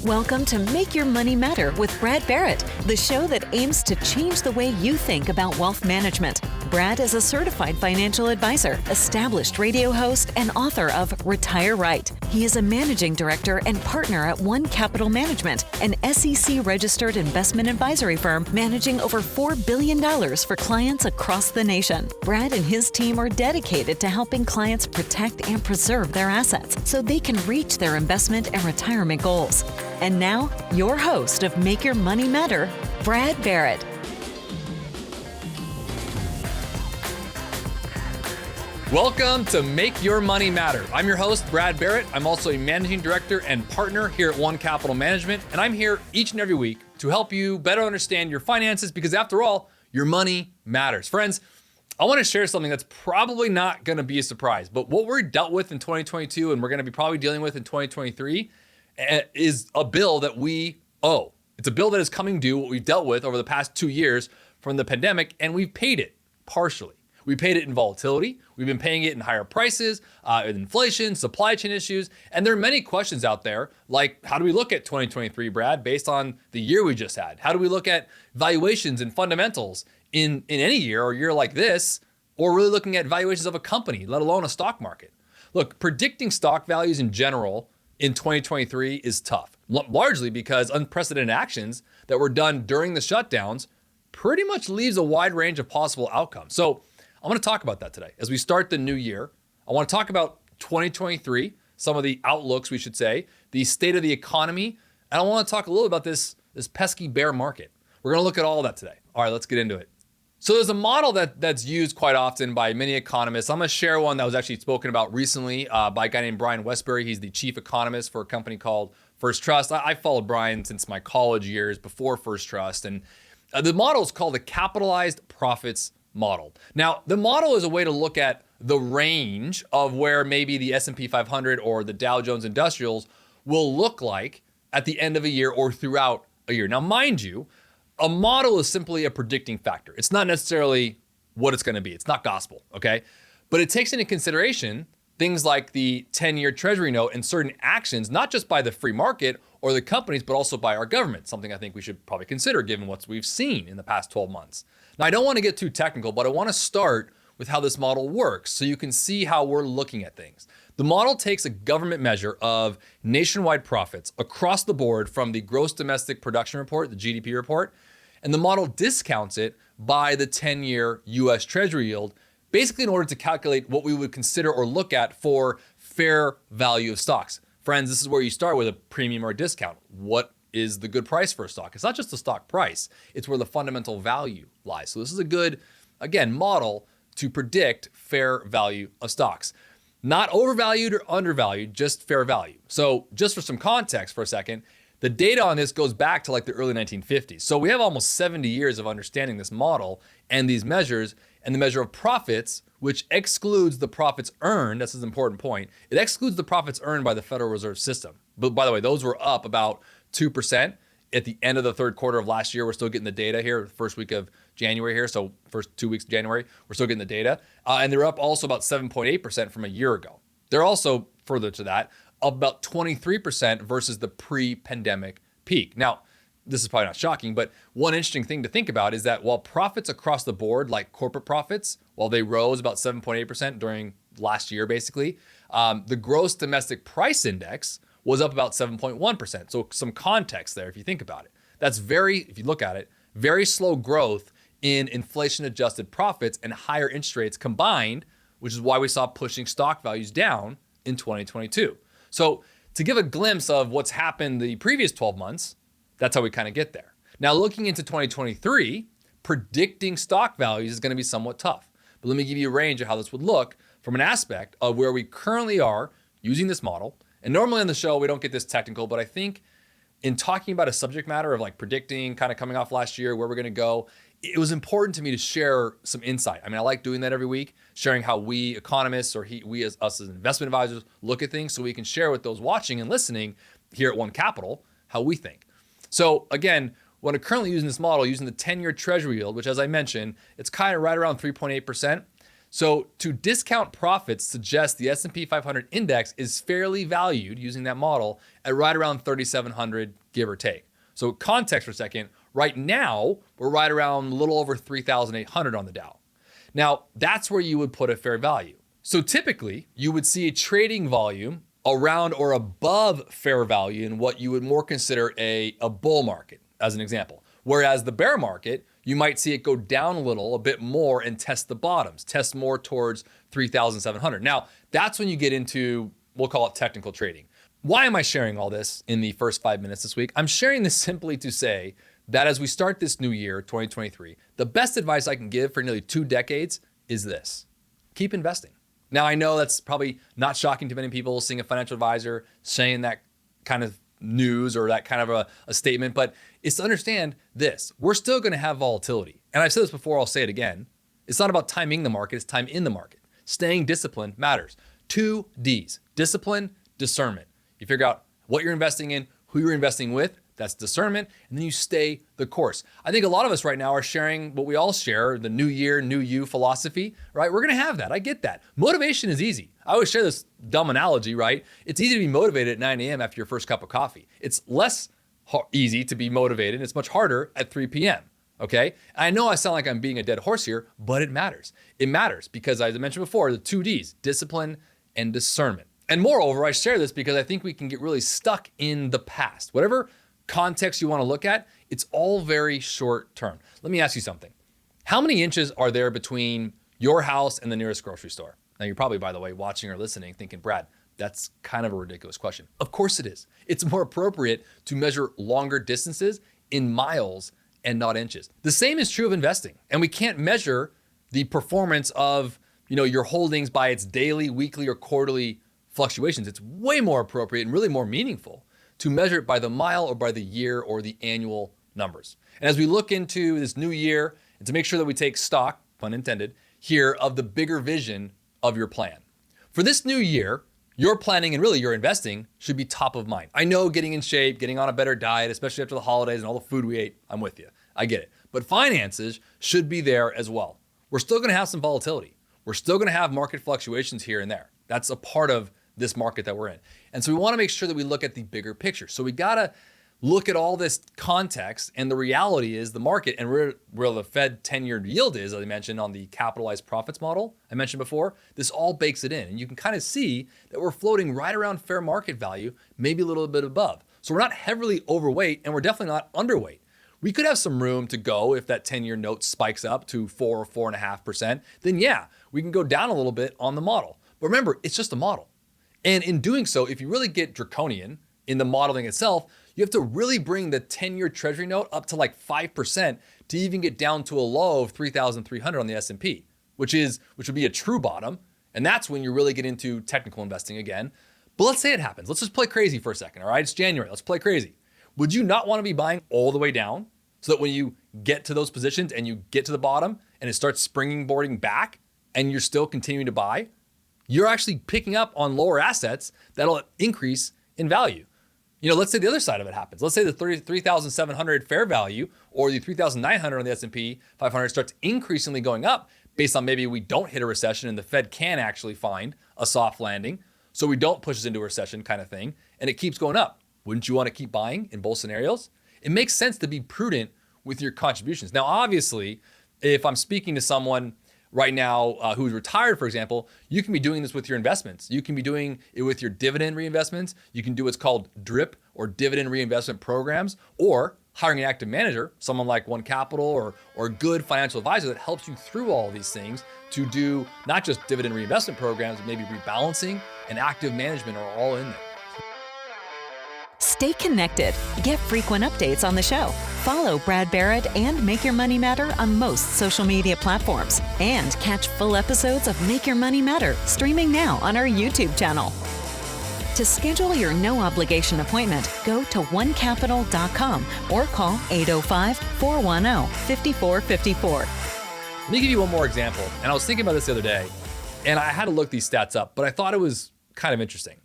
Welcome to Make Your Money Matter with Brad Barrett, the show that aims to change the way you think about wealth management. Brad is a certified financial advisor, established radio host, and author of Retire Right. He is a managing director and partner at One Capital Management, an SEC-registered investment advisory firm managing over $4 billion for clients across the nation. Brad and his team are dedicated to helping clients protect and preserve their assets so they can reach their investment and retirement goals. And now, your host of Make Your Money Matter, Brad Barrett. Welcome to Make Your Money Matter. I'm your host, Brad Barrett. I'm also a managing director and partner here at One Capital Management, and I'm here each and every week to help you better understand your finances because after all, your money matters. Friends, I want to share something that's probably not going to be a surprise, but what we're dealt with in 2022 and we're going to be probably dealing with in 2023 is a bill that we owe. It's a bill that is coming due, what we've dealt with over the past 2 years from the pandemic, and we've paid it partially. We paid it in volatility. We've been paying it in higher prices, inflation, supply chain issues. And there are many questions out there, like how do we look at 2023, Brad, based on the year we just had? How do we look at valuations and fundamentals in any year or year like this, or really looking at valuations of a company, let alone a stock market? Look, predicting stock values in general in 2023 is tough, largely because unprecedented actions that were done during the shutdowns pretty much leaves a wide range of possible outcomes. So I want to talk about that today. As we start the new year, I want to talk about 2023, some of the outlooks, we should say, the state of the economy, and I want to talk a little about this pesky bear market. We're going to look at all of that today. All right, let's get into it. So there's a model that's used quite often by many economists. I'm going to share one that was actually spoken about recently by a guy named Brian Westbury. He's the chief economist for a company called First Trust. I followed Brian since my college years before First Trust, and the model is called the capitalized profits model. Now, the model is a way to look at the range of where maybe the S&P 500 or the Dow Jones Industrials will look like at the end of a year or throughout a year. Now, mind you, a model is simply a predicting factor. It's not necessarily what it's going to be. It's not gospel, okay? But it takes into consideration things like the 10-year Treasury note and certain actions, not just by the free market or the companies, but also by our government, something I think we should probably consider given what we've seen in the past 12 months. Now, I don't want to get too technical, but I want to start with how this model works so you can see how we're looking at things. The model takes a government measure of nationwide profits across the board from the gross domestic production report, the GDP report, and the model discounts it by the 10-year US Treasury yield, basically in order to calculate what we would consider or look at for fair value of stocks. Friends, this is where you start with a premium or a discount. What is the good price for a stock? It's not just the stock price, it's where the fundamental value lies. So this is a good, again, model to predict fair value of stocks. Not overvalued or undervalued, just fair value. So just for some context for a second, the data on this goes back to like the early 1950s. So we have almost 70 years of understanding this model and these measures, and the measure of profits, which excludes the profits earned. This is an important point. It excludes the profits earned by the Federal Reserve System. But by the way, those were up about 2% at the end of the third quarter of last year. We're still getting the data here, the first week of January here. So first 2 weeks of January, we're still getting the data. And they're up also about 7.8% from a year ago. They're also, further to that, up about 23% versus the pre-pandemic peak. Now, this is probably not shocking, but one interesting thing to think about is that while profits across the board, like corporate profits, while they rose about 7.8% during last year, basically, the gross domestic price index was up about 7.1%. So some context there, if you think about it. That's if you look at it, very slow growth in inflation-adjusted profits and higher interest rates combined, which is why we saw pushing stock values down in 2022. So to give a glimpse of what's happened the previous 12 months, that's how we kind of get there. Now, looking into 2023, predicting stock values is going to be somewhat tough. But let me give you a range of how this would look from an aspect of where we currently are using this model. And normally on the show, we don't get this technical, but I think in talking about a subject matter of like predicting, kind of coming off last year, where we're going to go, it was important to me to share some insight. I mean, I like doing that every week, sharing how we economists or us as investment advisors look at things so we can share with those watching and listening here at One Capital how we think. So again, when I'm currently using this model, using the 10-year Treasury yield, which as I mentioned, it's kind of right around 3.8%. So to discount profits suggests the S&P 500 index is fairly valued using that model at right around 3,700, give or take. So context for a second, right now, we're right around a little over 3,800 on the Dow. Now, that's where you would put a fair value. So typically, you would see a trading volume around or above fair value in what you would more consider a bull market, as an example. Whereas the bear market, you might see it go down a bit more and test the bottoms, test more towards 3,700. Now, that's when you get into, we'll call it technical trading. Why am I sharing all this in the first 5 minutes this week? I'm sharing this simply to say that as we start this new year, 2023, the best advice I can give for nearly 2 decades is this: keep investing. Now, I know that's probably not shocking to many people, seeing a financial advisor saying that kind of news or that kind of a statement, but it's to understand this: we're still going to have volatility. And I've said this before, I'll say it again. It's not about timing the market, it's time in the market. Staying disciplined matters. 2 Ds: discipline, discernment. You figure out what you're investing in, who you're investing with, that's discernment, and then you stay the course. I think a lot of us right now are sharing what we all share, the new year, new you philosophy, right? We're gonna have that, I get that. Motivation is easy. I always share this dumb analogy, right? It's easy to be motivated at 9 a.m. after your first cup of coffee. It's less easy to be motivated, it's much harder at 3 p.m., okay? I know I sound like I'm being a dead horse here, but it matters. It matters because, as I mentioned before, the 2 Ds, discipline and discernment. And moreover, I share this because I think we can get really stuck in the past. Whatever context you want to look at, it's all very short term. Let me ask you something. How many inches are there between your house and the nearest grocery store? Now, you're probably, by the way, watching or listening thinking, Brad, that's kind of a ridiculous question. Of course it is. It's more appropriate to measure longer distances in miles and not inches. The same is true of investing. And we can't measure the performance of, your holdings by its daily, weekly, or quarterly fluctuations. It's way more appropriate and really more meaningful to measure it by the mile or by the year or the annual numbers. And as we look into this new year, and to make sure that we take stock, pun intended, here of the bigger vision of your plan. For this new year, your planning and really your investing should be top of mind. I know getting in shape, getting on a better diet, especially after the holidays and all the food we ate, I'm with you. I get it. But finances should be there as well. We're still gonna have some volatility. We're still gonna have market fluctuations here and there. That's a part of this market that we're in. And so we wanna make sure that we look at the bigger picture. So we gotta look at all this context, and the reality is the market and where the Fed 10-year yield is, as I mentioned on the capitalized profits model I mentioned before, this all bakes it in. And you can kind of see that we're floating right around fair market value, maybe a little bit above. So we're not heavily overweight and we're definitely not underweight. We could have some room to go if that 10-year note spikes up to 4 or 4.5%, then yeah, we can go down a little bit on the model. But remember, it's just a model. And in doing so, if you really get draconian in the modeling itself, you have to really bring the 10-year treasury note up to like 5% to even get down to a low of 3,300 on the S&P, which would be a true bottom. And that's when you really get into technical investing again. But let's say it happens. Let's just play crazy for a second, all right? It's January, let's play crazy. Would you not want to be buying all the way down so that when you get to those positions and you get to the bottom and it starts springboarding back and you're still continuing to buy, you're actually picking up on lower assets that'll increase in value. Let's say the other side of it happens. Let's say the 3,700 fair value or the 3,900 on the S&P 500 starts increasingly going up based on maybe we don't hit a recession and the Fed can actually find a soft landing, so we don't push us into a recession kind of thing, and it keeps going up. Wouldn't you want to keep buying in both scenarios? It makes sense to be prudent with your contributions. Now, obviously, if I'm speaking to someone right now who's retired, for example, you can be doing this with your investments. You can be doing it with your dividend reinvestments. You can do what's called DRIP or dividend reinvestment programs, or hiring an active manager, someone like One Capital or a good financial advisor that helps you through all of these things to do not just dividend reinvestment programs, maybe rebalancing and active management are all in there. Stay connected. Get frequent updates on the show. Follow Brad Barrett and Make Your Money Matter on most social media platforms. And catch full episodes of Make Your Money Matter streaming now on our YouTube channel. To schedule your no-obligation appointment, go to onecapital.com or call 805-410-5454. Let me give you one more example. And I was thinking about this the other day, and I had to look these stats up, but I thought it was kind of interesting.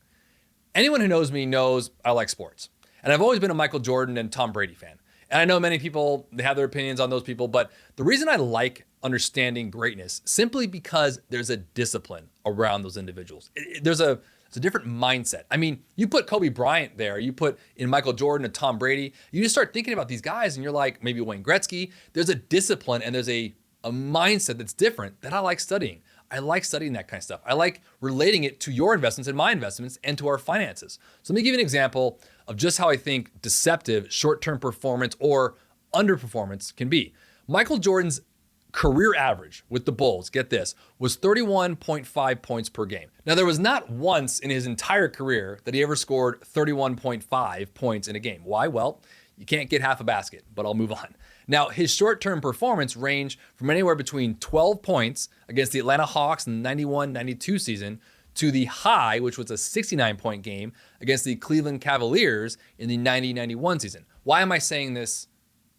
Anyone who knows me knows I like sports. And I've always been a Michael Jordan and Tom Brady fan. And I know many people, they have their opinions on those people, but the reason I like understanding greatness simply because there's a discipline around those individuals. There's a different mindset. I mean, you put Kobe Bryant there, you put in Michael Jordan and Tom Brady, you just start thinking about these guys and you're like, maybe Wayne Gretzky, there's a discipline and there's a mindset that's different that I like studying. I like studying that kind of stuff. I like relating it to your investments and my investments and to our finances. So let me give you an example of just how I think deceptive short-term performance or underperformance can be. Michael Jordan's career average with the Bulls, get this, was 31.5 points per game. Now, there was not once in his entire career that he ever scored 31.5 points in a game. Why? Well, you can't get half a basket, but I'll move on. Now, his short-term performance ranged from anywhere between 12 points against the Atlanta Hawks in the 91-92 season to the high, which was a 69-point game against the Cleveland Cavaliers in the 90-91 season. Why am I saying this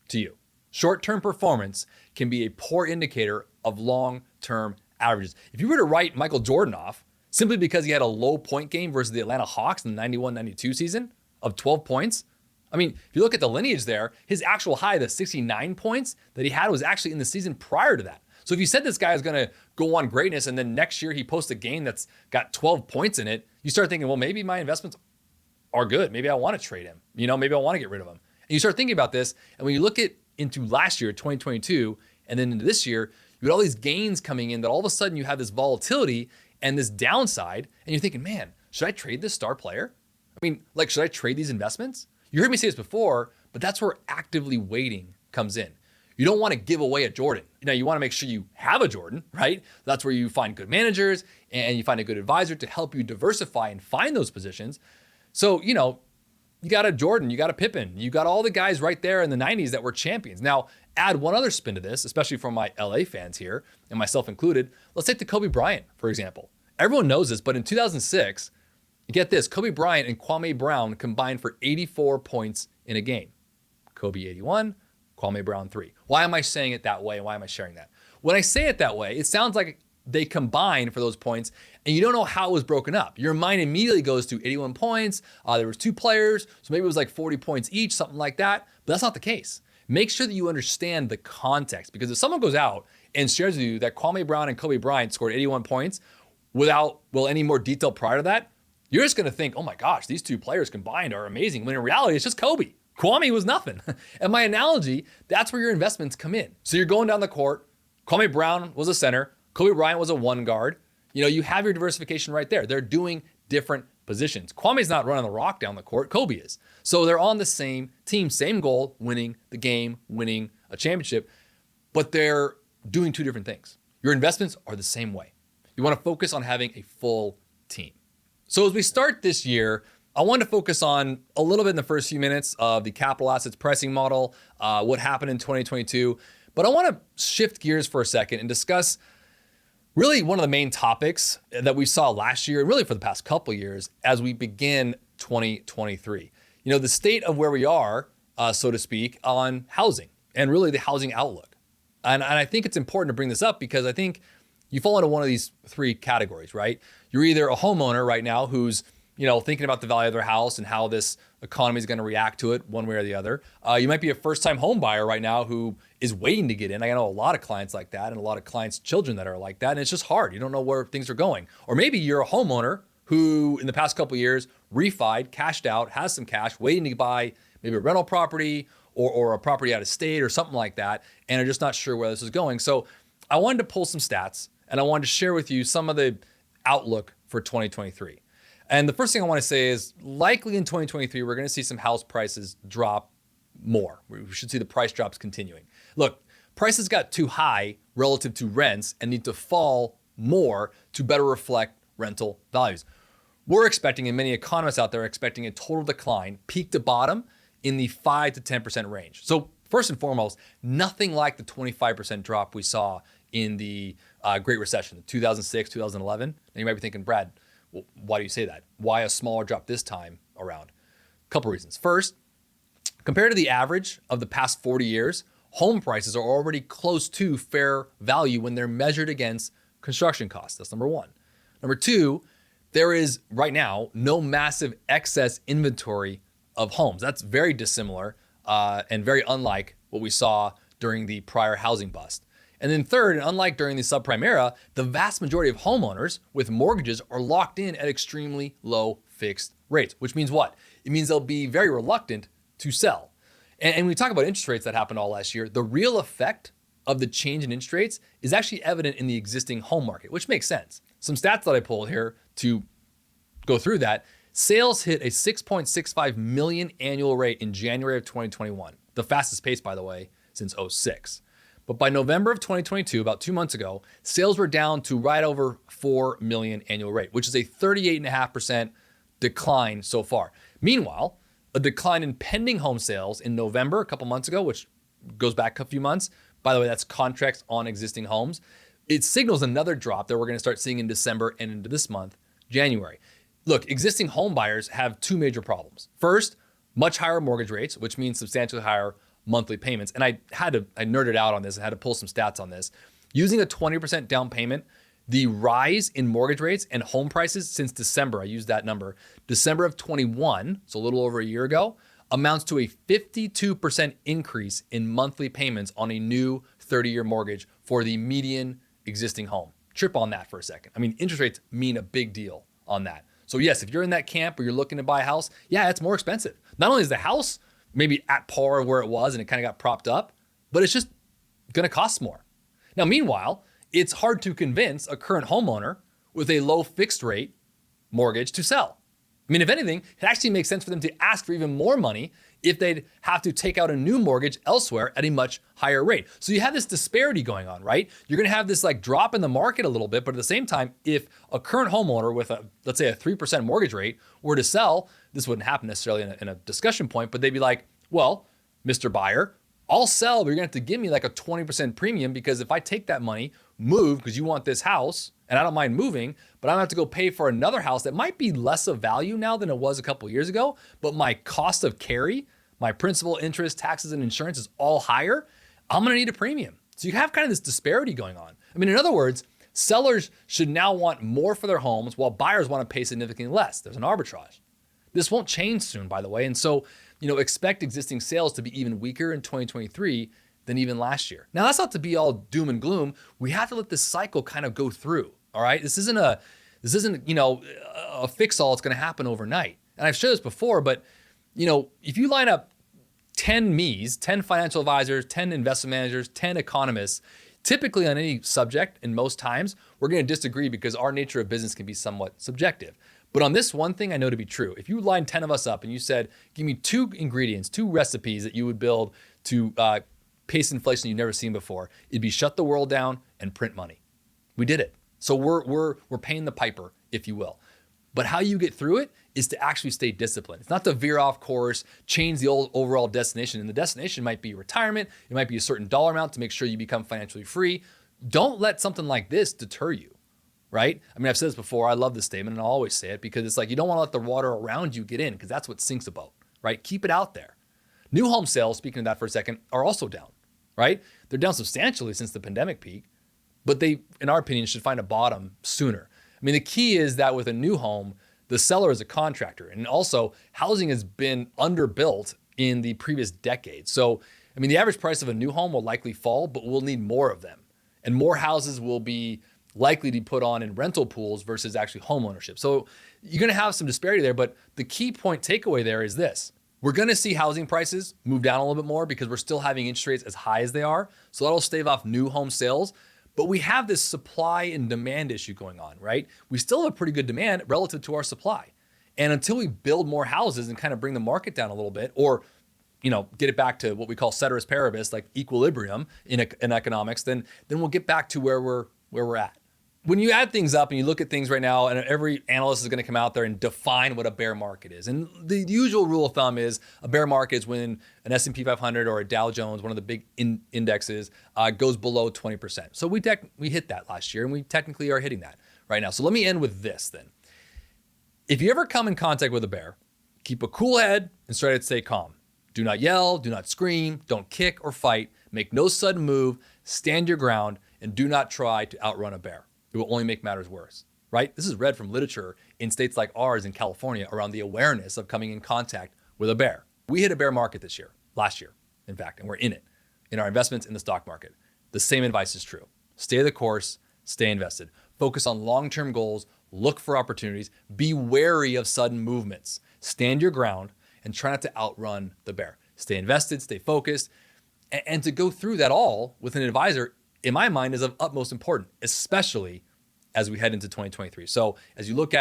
to you? Short-term performance can be a poor indicator of long-term averages. If you were to write Michael Jordan off simply because he had a low point game versus the Atlanta Hawks in the 91-92 season of 12 points, I mean, if you look at the lineage there, his actual high, the 69 points that he had was actually in the season prior to that. So if you said this guy is going to go on greatness and then next year he posts a game that's got 12 points in it, you start thinking, well, maybe my investments are good. Maybe I want to trade him. Maybe I want to get rid of him. And you start thinking about this. And when you look into last year, 2022, and then into this year, you had all these gains coming in that all of a sudden you have this volatility and this downside. And you're thinking, man, should I trade this star player? I mean, should I trade these investments? You heard me say this before, but that's where actively waiting comes in. You don't want to give away a Jordan. You want to make sure you have a Jordan, right? That's where you find good managers and you find a good advisor to help you diversify and find those positions. So, you got a Jordan, you got a Pippen, you got all the guys right there in the 90s that were champions. Now, add one other spin to this, especially from my LA fans here, and myself included. Let's take the Kobe Bryant, for example. Everyone knows this, but in 2006, get this, Kobe Bryant and Kwame Brown combined for 84 points in a game. Kobe 81, Kwame Brown 3. Why am I saying it that way and why am I sharing that? When I say it that way, it sounds like they combined for those points and you don't know how it was broken up. Your mind immediately goes to 81 points. There was two players, so maybe it was like 40 points each, something like that. But that's not the case. Make sure that you understand the context because if someone goes out and shares with you that Kwame Brown and Kobe Bryant scored 81 points without, any more detail prior to that, you're just going to think, oh my gosh, these two players combined are amazing. When in reality, it's just Kobe. Kwame was nothing. And my analogy, that's where your investments come in. So you're going down the court. Kwame Brown was a center. Kobe Bryant was a one guard. You have your diversification right there. They're doing different positions. Kwame's not running the rock down the court. Kobe is. So they're on the same team, same goal, winning the game, winning a championship, but they're doing two different things. Your investments are the same way. You want to focus on having a full team. So as we start this year, I want to focus on a little bit in the first few minutes of the capital assets pricing model, what happened in 2022. But I want to shift gears for a second and discuss really one of the main topics that we saw last year and really for the past couple of years as we begin 2023. The state of where we are, so to speak, on housing and really the housing outlook. And I think it's important to bring this up because I think you fall into one of these three categories, right? You're either a homeowner right now who's, thinking about the value of their house and how this economy is going to react to it one way or the other. You might be a first-time home buyer right now who is waiting to get in. I know a lot of clients like that and a lot of clients' children that are like that. And it's just hard. You don't know where things are going. Or maybe you're a homeowner who in the past couple of years refied, cashed out, has some cash, waiting to buy maybe a rental property or a property out of state or something like that, and are just not sure where this is going. So I wanted to pull some stats and I wanted to share with you some of the outlook for 2023. And the first thing I want to say is likely in 2023, we're going to see some house prices drop more. We should see the price drops continuing. Look, prices got too high relative to rents and need to fall more to better reflect rental values. We're expecting, and many economists out there are expecting a total decline, peak to bottom, in the 5 to 10% range. So first and foremost, nothing like the 25% drop we saw in the Great Recession, 2006, 2011. And you might be thinking, Brad, well, why do you say that? Why a smaller drop this time around? A couple reasons. First, compared to the average of the past 40 years, home prices are already close to fair value when they're measured against construction costs. That's number one. Number two, there is right now no massive excess inventory of homes. That's very dissimilar and very unlike what we saw during the prior housing bust. And then third, and unlike during the subprime era, the vast majority of homeowners with mortgages are locked in at extremely low fixed rates, which means what? It means they'll be very reluctant to sell. And when we talk about interest rates that happened all last year, the real effect of the change in interest rates is actually evident in the existing home market, which makes sense. Some stats that I pulled here to go through that. Sales hit a 6.65 million annual rate in January of 2021, the fastest pace, by the way, since '06. But by November of 2022, about 2 months ago, sales were down to right over 4 million annual rate, which is a 38.5% decline so far. Meanwhile, a decline in pending home sales in November, a couple months ago, which goes back a few months. By the way, that's contracts on existing homes. It signals another drop that we're going to start seeing in December and into this month, January. Look, existing home buyers have two major problems. First, much higher mortgage rates, which means substantially higher monthly payments. And I nerded out on this and had to pull some stats on this. Using a 20% down payment, the rise in mortgage rates and home prices since December, I used that number, December of 21, so a little over a year ago, amounts to a 52% increase in monthly payments on a new 30-year mortgage for the median existing home. Trip on that for a second. I mean, interest rates mean a big deal on that. So yes, if you're in that camp or you're looking to buy a house, yeah, it's more expensive. Not only is the house maybe at par where it was and it kind of got propped up, but it's just going to cost more. Now, meanwhile, it's hard to convince a current homeowner with a low fixed rate mortgage to sell. I mean, if anything, it actually makes sense for them to ask for even more money if they'd have to take out a new mortgage elsewhere at a much higher rate. So you have this disparity going on, right? You're going to have this like drop in the market a little bit, but at the same time, if a current homeowner with let's say a 3% mortgage rate were to sell, this wouldn't happen necessarily in a discussion point, but they'd be like, well, Mr. Buyer, I'll sell, but you're going to have to give me like a 20% premium because if I take that money, move because you want this house, and I don't mind moving, but I'm gonna have to go pay for another house that might be less of value now than it was a couple years ago, but my cost of carry, my principal, interest, taxes, and insurance is all higher. I'm gonna need a premium. So you have kind of this disparity going on. I mean, in other words, sellers should now want more for their homes while buyers want to pay significantly less. There's an arbitrage. This won't change soon, by the way. And so, expect existing sales to be even weaker in 2023 than even last year. Now, that's not to be all doom and gloom. We have to let this cycle kind of go through. All right. This isn't a fix all. It's going to happen overnight. And I've shared this before, but if you line up 10 me's, 10 financial advisors, 10 investment managers, 10 economists, typically on any subject, and most times we're going to disagree because our nature of business can be somewhat subjective. But on this one thing I know to be true, if you lined 10 of us up and you said, give me 2 ingredients, 2 recipes that you would build to pace inflation you've never seen before, it'd be shut the world down and print money. We did it. So we're paying the piper, if you will. But how you get through it is to actually stay disciplined. It's not to veer off course, change the overall destination. And the destination might be retirement. It might be a certain dollar amount to make sure you become financially free. Don't let something like this deter you, right? I mean, I've said this before. I love this statement and I'll always say it because it's like you don't want to let the water around you get in because that's what sinks a boat, right? Keep it out there. New home sales, speaking of that for a second, are also down, right? They're down substantially since the pandemic peak, but they, in our opinion, should find a bottom sooner. I mean, the key is that with a new home, the seller is a contractor. And also, housing has been underbuilt in the previous decade. So, I mean, the average price of a new home will likely fall, but we'll need more of them. And more houses will be likely to be put on in rental pools versus actually home ownership. So you're going to have some disparity there, but the key point takeaway there is this. We're going to see housing prices move down a little bit more because we're still having interest rates as high as they are. So that'll stave off new home sales. But we have this supply and demand issue going on, right? We still have pretty good demand relative to our supply. And until we build more houses and kind of bring the market down a little bit, or get it back to what we call ceteris paribus, like equilibrium in economics, then we'll get back to where we're at. When you add things up and you look at things right now, and every analyst is going to come out there and define what a bear market is. And the usual rule of thumb is a bear market is when an S&P 500 or a Dow Jones, one of the big indexes, goes below 20%. So we hit that last year, and we technically are hitting that right now. So let me end with this then. If you ever come in contact with a bear, keep a cool head and try to stay calm. Do not yell, do not scream, don't kick or fight, make no sudden move, stand your ground, and do not try to outrun a bear. It will only make matters worse, right? This is read from literature in states like ours in California around the awareness of coming in contact with a bear. We hit a bear market this year. last year, in fact, and we're in it, in our investments in the stock market. The same advice is true. Stay the course, stay invested. Focus on long-term goals, look for opportunities, be wary of sudden movements. Stand your ground and try not to outrun the bear. Stay invested, stay focused, and to go through that all with an advisor, in my mind, is of utmost importance, especially as we head into 2023. So as you looking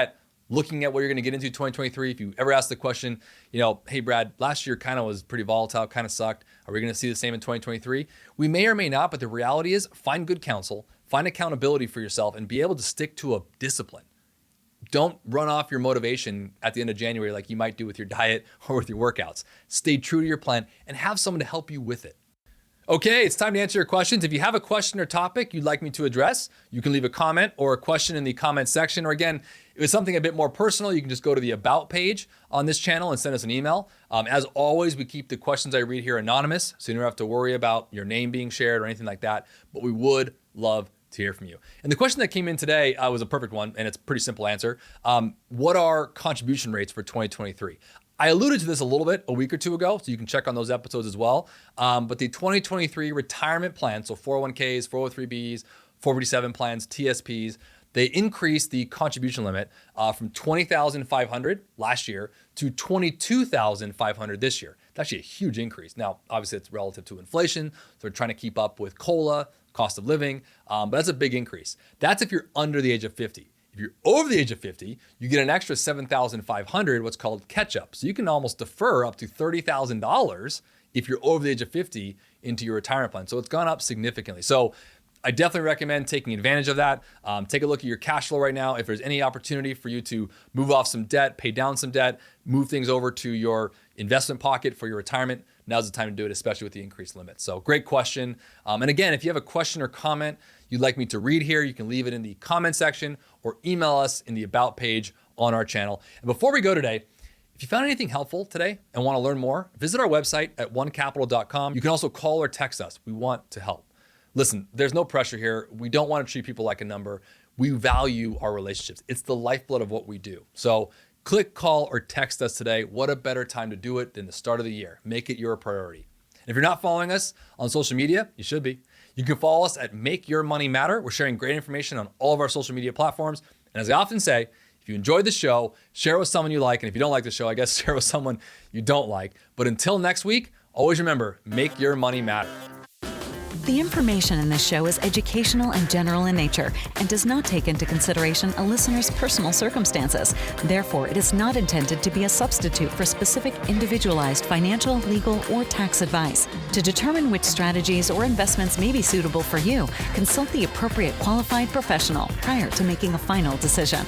at what you're going to get into 2023, if you ever ask the question, hey, Brad, last year kind of was pretty volatile, kind of sucked. Are we going to see the same in 2023? We may or may not, but the reality is find good counsel, find accountability for yourself, and be able to stick to a discipline. Don't run off your motivation at the end of January like you might do with your diet or with your workouts. Stay true to your plan and have someone to help you with it. Okay, it's time to answer your questions. If you have a question or topic you'd like me to address, you can leave a comment or a question in the comment section. Or again, if it's something a bit more personal, you can just go to the About page on this channel and send us an email. As always, we keep the questions I read here anonymous, so you don't have to worry about your name being shared or anything like that, but we would love to hear from you. And the question that came in today was a perfect one, and it's a pretty simple answer. What are contribution rates for 2023? I alluded to this a little bit a week or two ago, so you can check on those episodes as well. But the 2023 retirement plan, so 401ks, 403bs, 457 plans, TSPs, they increased the contribution limit from $20,500 last year to $22,500 this year. It's actually a huge increase. Now, obviously, it's relative to inflation, so they're trying to keep up with COLA, cost of living, but that's a big increase. That's if you're under the age of 50. If you're over the age of 50, you get an extra $7,500, what's called catch-up. So you can almost defer up to $30,000 if you're over the age of 50 into your retirement plan. So it's gone up significantly. So I definitely recommend taking advantage of that. Take a look at your cash flow right now. If there's any opportunity for you to move off some debt, pay down some debt, move things over to your investment pocket for your retirement, now's the time to do it, especially with the increased limit. So great question. And again, if you have a question or comment you'd like me to read here, you can leave it in the comment section or email us in the About page on our channel. And before we go today, if you found anything helpful today and want to learn more, visit our website at onecapital.com. You can also call or text us. We want to help. Listen, there's no pressure here. We don't want to treat people like a number. We value our relationships. It's the lifeblood of what we do. So click, call, or text us today. What a better time to do it than the start of the year. Make it your priority. And if you're not following us on social media, you should be. You can follow us at Make Your Money Matter. We're sharing great information on all of our social media platforms. And as I often say, if you enjoyed the show, share it with someone you like. And if you don't like the show, I guess share it with someone you don't like. But until next week, always remember, make your money matter. The information in this show is educational and general in nature and does not take into consideration a listener's personal circumstances. Therefore, it is not intended to be a substitute for specific individualized financial, legal, or tax advice. To determine which strategies or investments may be suitable for you, consult the appropriate qualified professional prior to making a final decision.